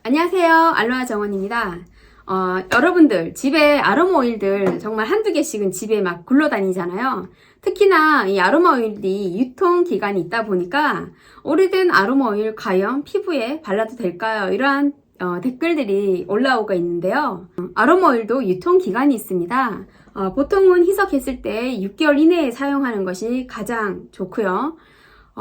안녕하세요. 알로하 정원입니다. 여러분들 집에 아로마 오일들 정말 한두 개씩은 집에 막 굴러다니잖아요. 특히나 이 아로마 오일이 유통기간이 있다 보니까 오래된 아로마 오일 과연 피부에 발라도 될까요? 이러한 댓글들이 올라오고 있는데요. 아로마 오일도 유통기간이 있습니다. 보통은 희석했을 때 6개월 이내에 사용하는 것이 가장 좋고요.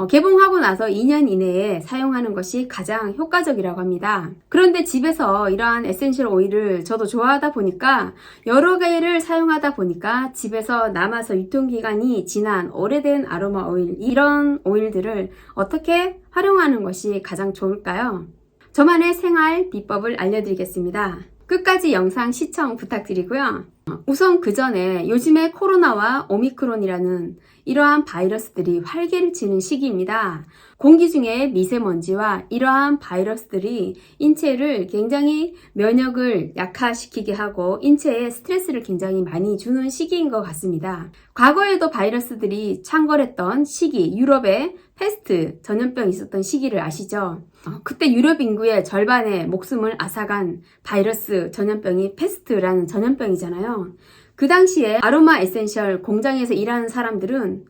개봉하고 나서 2년 이내에 사용하는 것이 가장 효과적이라고 합니다. 그런데 집에서 이러한 에센셜 오일을 저도 좋아하다 보니까 여러 개를 사용하다 보니까 집에서 남아서 유통기간이 지난 오래된 아로마 오일, 이런 오일들을 어떻게 활용하는 것이 가장 좋을까요? 저만의 생활 비법을 알려드리겠습니다. 끝까지 영상 시청 부탁드리고요. 우선 그 전에 요즘에 코로나와 오미크론이라는 이러한 바이러스들이 활개를 치는 시기입니다. 공기 중에 미세먼지와 이러한 바이러스들이 인체를 굉장히 면역을 약화시키게 하고 인체에 스트레스를 굉장히 많이 주는 시기인 것 같습니다. 과거에도 바이러스들이 창궐했던 시기, 유럽에 패스트 전염병이 있었던 시기를 아시죠? 그때 유럽 인구의 절반의 목숨을 앗아간 바이러스 전염병이 패스트라는 전염병이잖아요. 그 당시에 아로마 에센셜 공장에서 일하는 사람들은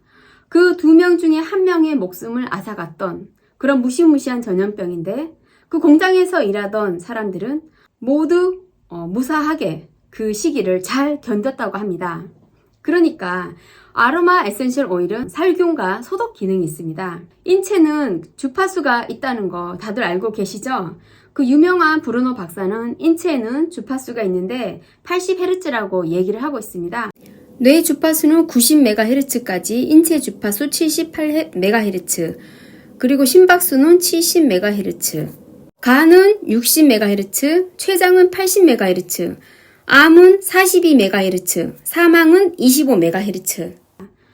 그 2명 중에 1명의 목숨을 앗아갔던 그런 무시무시한 전염병인데, 그 공장에서 일하던 사람들은 모두 무사하게 그 시기를 잘 견뎠다고 합니다. 그러니까 아로마 에센셜 오일은 살균과 소독 기능이 있습니다. 인체는 주파수가 있다는 거 다들 알고 계시죠? 그 유명한 브루노 박사는 인체에는 주파수가 있는데 80Hz라고 얘기를 하고 있습니다. 뇌 주파수는 90MHz까지, 인체 주파수 78MHz, 그리고 심박수는 70MHz, 간은 60MHz, 췌장은 80MHz, 암은 42MHz, 사망은 25MHz.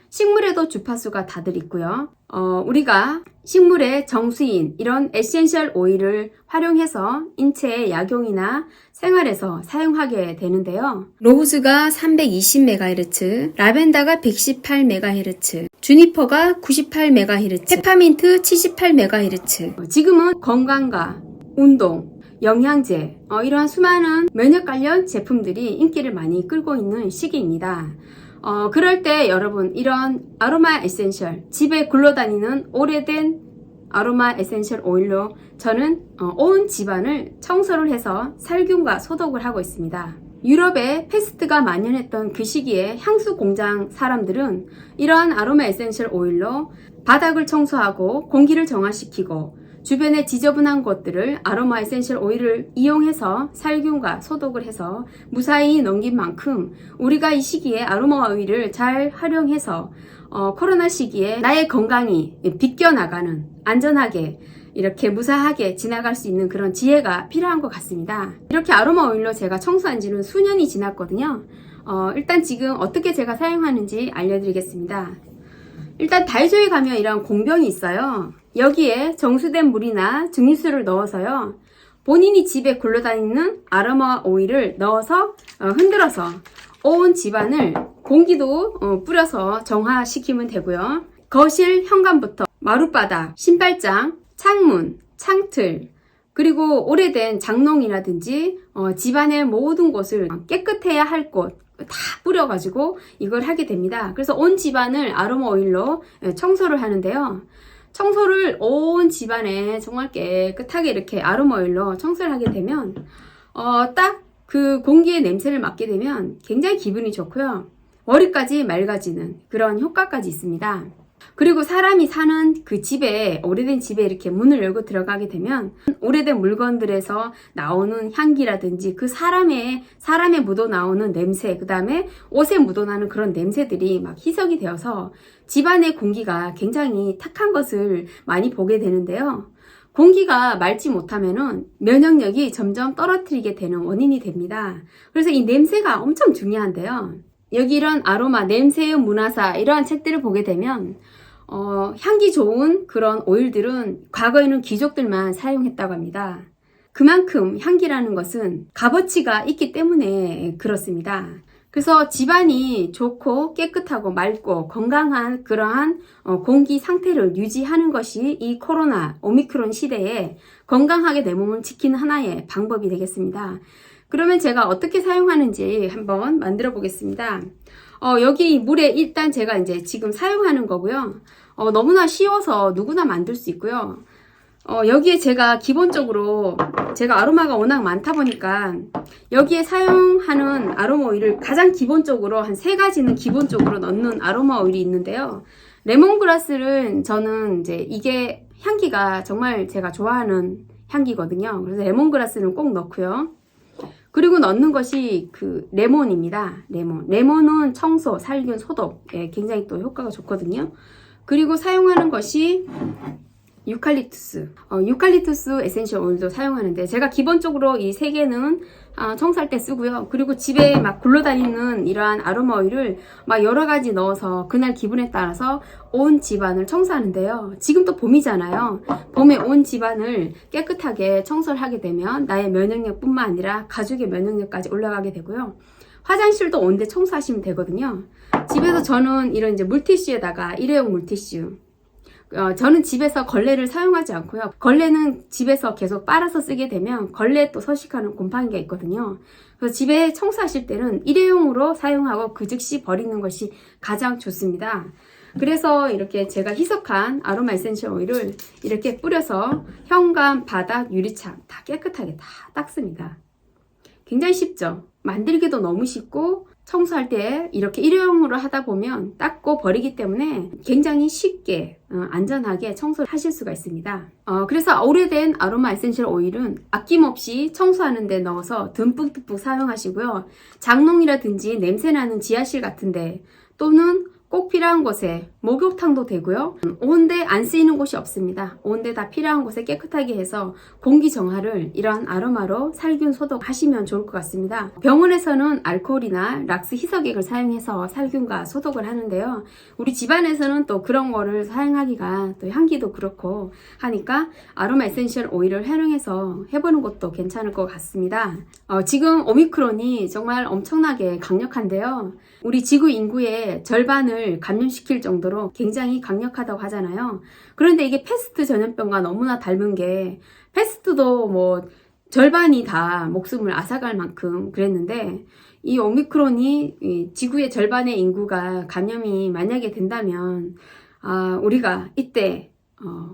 식물에도 주파수가 다들 있고요. 우리가 식물의 정수인 이런 에센셜 오일을 활용해서 인체의 약용이나 생활에서 사용하게 되는데요. 로즈가 320MHz, 라벤더가 118MHz, 주니퍼가 98MHz, 페퍼민트 78MHz. 지금은 건강과 운동, 영양제, 이러한 수많은 면역 관련 제품들이 인기를 많이 끌고 있는 시기입니다. 그럴 때 여러분, 이런 아로마 에센셜, 집에 굴러다니는 오래된 아로마 에센셜 오일로 저는 온 집안을 청소를 해서 살균과 소독을 하고 있습니다. 유럽에 패스트가 만연했던 그 시기에 향수 공장 사람들은 이러한 아로마 에센셜 오일로 바닥을 청소하고 공기를 정화시키고 주변의 지저분한 곳들을 아로마 에센셜 오일을 이용해서 살균과 소독을 해서 무사히 넘긴 만큼 우리가 이 시기에 아로마 오일을 잘 활용해서 코로나 시기에 나의 건강이 비껴나가는, 안전하게 이렇게 무사하게 지나갈 수 있는 그런 지혜가 필요한 것 같습니다. 이렇게 아로마 오일로 제가 청소한 지는 수년이 지났거든요. 일단 지금 어떻게 제가 사용하는지 알려드리겠습니다. 일단 다이소에 가면 이런 공병이 있어요. 여기에 정수된 물이나 증류수를 넣어서요, 본인이 집에 굴러다니는 아로마 오일을 넣어서 흔들어서 온 집안을 공기도 뿌려서 정화시키면 되고요. 거실 현관부터 마룻바닥, 신발장, 창문, 창틀, 그리고 오래된 장롱이라든지 집안의 모든 곳을 깨끗해야 할 곳 다 뿌려가지고 이걸 하게 됩니다. 그래서 온 집안을 아로마 오일로 청소를 하는데요. 청소를 온 집안에 정말 깨끗하게 이렇게 아로마 오일로 청소를 하게 되면 딱 그 공기의 냄새를 맡게 되면 굉장히 기분이 좋고요. 머리까지 맑아지는 그런 효과까지 있습니다. 그리고 사람이 사는 그 집에, 오래된 집에 이렇게 문을 열고 들어가게 되면 오래된 물건들에서 나오는 향기라든지 그 사람의 묻어 나오는 냄새, 그 다음에 옷에 묻어나는 그런 냄새들이 막 희석이 되어서 집안의 공기가 굉장히 탁한 것을 많이 보게 되는데요. 공기가 맑지 못하면은 면역력이 점점 떨어뜨리게 되는 원인이 됩니다. 그래서 이 냄새가 엄청 중요한데요. 여기 이런 아로마, 냄새의 문화사, 이러한 책들을 보게 되면 향기 좋은 그런 오일들은 과거에는 귀족들만 사용했다고 합니다. 그만큼 향기라는 것은 값어치가 있기 때문에 그렇습니다. 그래서 집안이 좋고 깨끗하고 맑고 건강한 그러한 공기 상태를 유지하는 것이 이 코로나 오미크론 시대에 건강하게 내 몸을 지키는 하나의 방법이 되겠습니다. 그러면 제가 어떻게 사용하는지 한번 만들어 보겠습니다. 여기 물에 일단 제가 이제 지금 사용하는 거고요. 너무나 쉬워서 누구나 만들 수 있고요. 여기에 제가 기본적으로 제가 아로마가 워낙 많다 보니까 여기에 사용하는 아로마 오일을 가장 기본적으로 한 3가지는 기본적으로 넣는 아로마 오일이 있는데요. 레몬그라스를 저는 이제 이게 향기가 정말 제가 좋아하는 향기거든요. 그래서 레몬그라스는 꼭 넣고요. 그리고 넣는 것이 그 레몬입니다. 레몬은 청소, 살균, 소독에 굉장히 또 효과가 좋거든요. 그리고 사용하는 것이 유칼립투스 에센셜 오일도 사용하는데 제가 기본적으로 이 3개는 청소할 때 쓰고요. 그리고 집에 막 굴러다니는 이러한 아로마 오일을 막 여러 가지 넣어서 그날 기분에 따라서 온 집안을 청소하는데요. 지금 또 봄이잖아요. 봄에 온 집안을 깨끗하게 청소를 하게 되면 나의 면역력뿐만 아니라 가족의 면역력까지 올라가게 되고요. 화장실도 온데 청소하시면 되거든요. 집에서 저는 이런 이제 물티슈에다가 일회용 물티슈, 저는 집에서 걸레를 사용하지 않고요. 걸레는 집에서 계속 빨아서 쓰게 되면 걸레에 또 서식하는 곰팡이가 있거든요. 그래서 집에 청소하실 때는 일회용으로 사용하고 그 즉시 버리는 것이 가장 좋습니다. 그래서 이렇게 제가 희석한 아로마 에센셜 오일을 이렇게 뿌려서 현관, 바닥, 유리창 다 깨끗하게 다 닦습니다. 굉장히 쉽죠? 만들기도 너무 쉽고 청소할 때 이렇게 일회용으로 하다 보면 닦고 버리기 때문에 굉장히 쉽게 안전하게 청소를 하실 수가 있습니다. 그래서 오래된 아로마 에센셜 오일은 아낌없이 청소하는 데 넣어서 듬뿍듬뿍 사용하시고요. 장롱이라든지 냄새나는 지하실 같은데 또는 꼭 필요한 곳에 목욕탕도 되고요. 온데 안 쓰이는 곳이 없습니다. 온데 다 필요한 곳에 깨끗하게 해서 공기 정화를 이런 아로마로 살균 소독하시면 좋을 것 같습니다. 병원에서는 알코올이나 락스 희석액을 사용해서 살균과 소독을 하는데요. 우리 집안에서는 또 그런 거를 사용하기가 또 향기도 그렇고 하니까 아로마 에센셜 오일을 활용해서 해보는 것도 괜찮을 것 같습니다. 지금 오미크론이 정말 엄청나게 강력한데요. 우리 지구 인구의 절반을 감염시킬 정도로 굉장히 강력하다고 하잖아요. 그런데 이게 패스트 전염병과 너무나 닮은 게 패스트도 뭐 절반이 다 목숨을 앗아갈 만큼 그랬는데 이 오미크론이 지구의 절반의 인구가 감염이 만약에 된다면 우리가 이때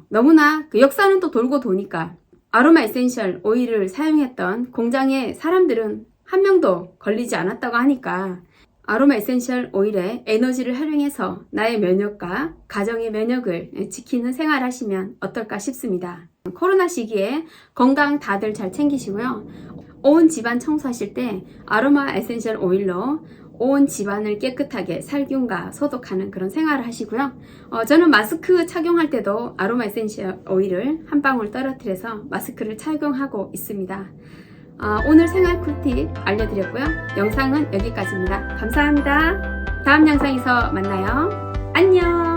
너무나 그 역사는 또 돌고 도니까 아로마 에센셜 오일을 사용했던 공장의 사람들은 한 명도 걸리지 않았다고 하니까 아로마 에센셜 오일의 에너지를 활용해서 나의 면역과 가정의 면역을 지키는 생활을 하시면 어떨까 싶습니다. 코로나 시기에 건강 다들 잘 챙기시고요. 온 집안 청소하실 때 아로마 에센셜 오일로 온 집안을 깨끗하게 살균과 소독하는 그런 생활을 하시고요. 저는 마스크 착용할 때도 아로마 에센셜 오일을 한 방울 떨어뜨려서 마스크를 착용하고 있습니다. 오늘 생활 꿀팁 알려드렸고요. 영상은 여기까지입니다. 감사합니다. 다음 영상에서 만나요. 안녕.